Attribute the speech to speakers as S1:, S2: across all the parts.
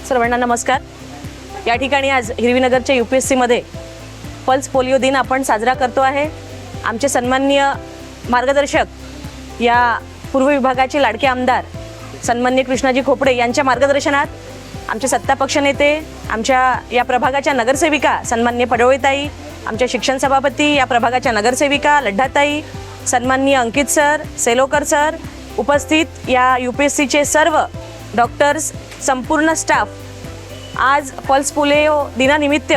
S1: सर्वांना नमस्कार। या ठिकाणी आज हिरवीनगरच्या UPSC मध्ये पल्स पोलिओ दिन आपण साजरा करतो आहे। आमचे सन्माननीय मार्गदर्शक या पूर्व विभागाचे लाडके आमदार सन्माननीय कृष्णाजी खोपडे यांच्या मार्गदर्शनात आमचे सत्तापक्ष नेते, आमच्या या प्रभागाच्या नगरसेविका सन्माननीय पडवळीताई, आमचे शिक्षण सभापती या प्रभागाच्या नगरसेविका लड्डाताई, सन्माननीय अंकित सर, सेलोकर सर, उपस्थित या UPSCचे सर्व डॉक्टर्स, संपूर्ण स्टाफ, आज पल्स पोलिओ दिनानिमित्त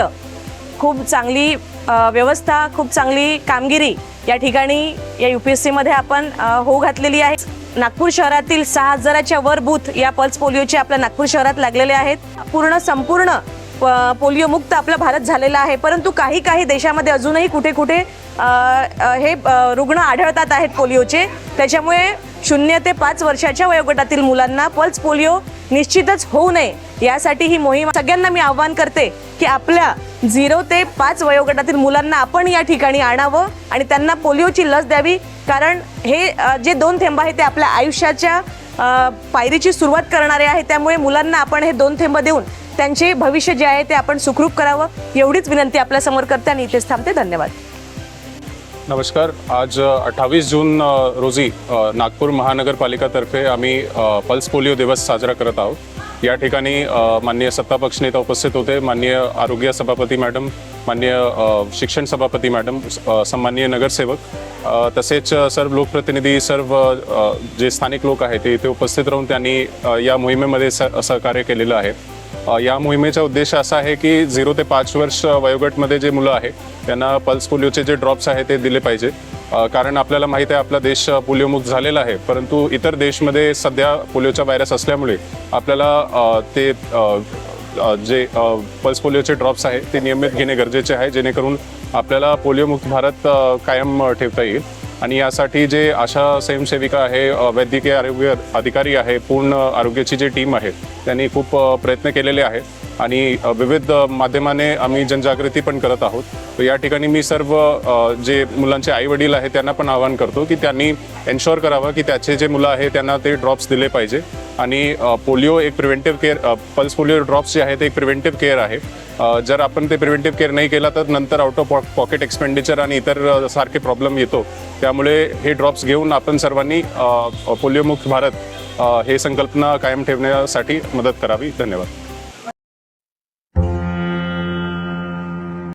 S1: खूप चांगली व्यवस्था, खूप चांगली कामगिरी या ठिकाणी या UPSC मध्ये आपण होऊ घातलेली आहे। नागपूर शहरातील 6000च्या वर बूथ या पल्स पोलिओचे आपल्या नागपूर शहरात लागलेले आहेत। संपूर्ण पोलिओ मुक्त आपला भारत झालेला आहे, परंतु काही देशामध्ये अजूनही कुठे कुठे हे रुग्ण आढळतात आहेत पोलिओचे। त्याच्यामुळे 0 ते 5 वर्षाच्या वयोगटातील मुलांना पल्स पोलिओ निश्चितच होऊ नये यासाठी ही मोहीम सगळ्यांना मी आवाहन करते की आपल्या 0 ते 5 वयोगटातील मुलांना आपण या ठिकाणी आणावं आणि त्यांना पोलिओची लस द्यावी, कारण हे जे 2 थेंब आहेत ते आपल्या आयुष्याच्या पायरीची सुरुवात करणारे आहे। त्यामुळे मुलांना आपण हे 2 थेंब देऊन त्यांचे भविष्य जे आहे ते आपण सुखरूप करावं, एवढीच विनंती आपल्या समोर करते आणि इथेच थांबते। धन्यवाद।
S2: नमस्कार। आज 28 जून रोजी नागपूर महानगरपालिकातर्फे आम्ही पल्स पोलिओ दिवस साजरा करत आहोत। या ठिकाणी माननीय सत्तापक्ष नेता उपस्थित होते, माननीय आरोग्य सभापती मॅडम, माननीय शिक्षण सभापती मॅडम, सन्माननीय नगरसेवक, तसेच सर्व लोकप्रतिनिधी, सर्व जे स्थानिक लोक आहेत ते इथे उपस्थित राहून त्यांनी या मोहिमेमध्ये सहकार्य केलेलं आहे। या मोहिमेचा उद्देश असा आहे की 0 ते 5 वर्ष वयोगटमध्ये जे मुलं आहेत त्यांना पल्स पोलिओचे जे ड्रॉप्स आहेत ते दिले पाहिजे, कारण आपल्याला माहीत आहे आपला देश पोलिओमुक्त झालेला आहे, परंतु इतर देशमध्ये सध्या पोलिओचा व्हायरस असल्यामुळे आपल्याला ते जे पल्स पोलिओचे ड्रॉप्स आहेत ते नियमित घेणे गरजेचे आहे, जेणेकरून आपल्याला पोलिओमुक्त भारत कायम ठेवता येईल। आणि यासाठी जे आशा स्वयंसेविका आहे, वैद्यकीय आरोग्य अधिकारी आहे, पूर्ण आरोग्याची जी टीम आहे त्यांनी खूप प्रयत्न केलेले आहेत आणि विविध माध्यमाने आम्ही जनजागृती पण करत आहोत। तर या ठिकाणी मी सर्व जे मुलांचे आई वडील आहेत त्यांना पण आवाहन करतो की त्यांनी एन्शुअर करावं की त्याचे जे मुलं आहे त्यांना ते ड्रॉप्स दिले पाहिजे। आणि पोलिओ एक preventive care, pulse polio drops जे आहे ते एक प्रिव्हेंटिव्ह केअर आहे। जर आपण ते प्रिव्हेंटिव्ह केअर नाही केला तर नंतर आउट ऑफ पॉकेट एक्सपेंडिचर आणि इतर सारखे प्रॉब्लेम येतो। त्यामुळे हे ड्रॉप्स घेऊन आपण सर्वांनी पोलिओमुक्त भारत हे संकल्पना कायम ठेवण्यासाठी मदत करावी। धन्यवाद।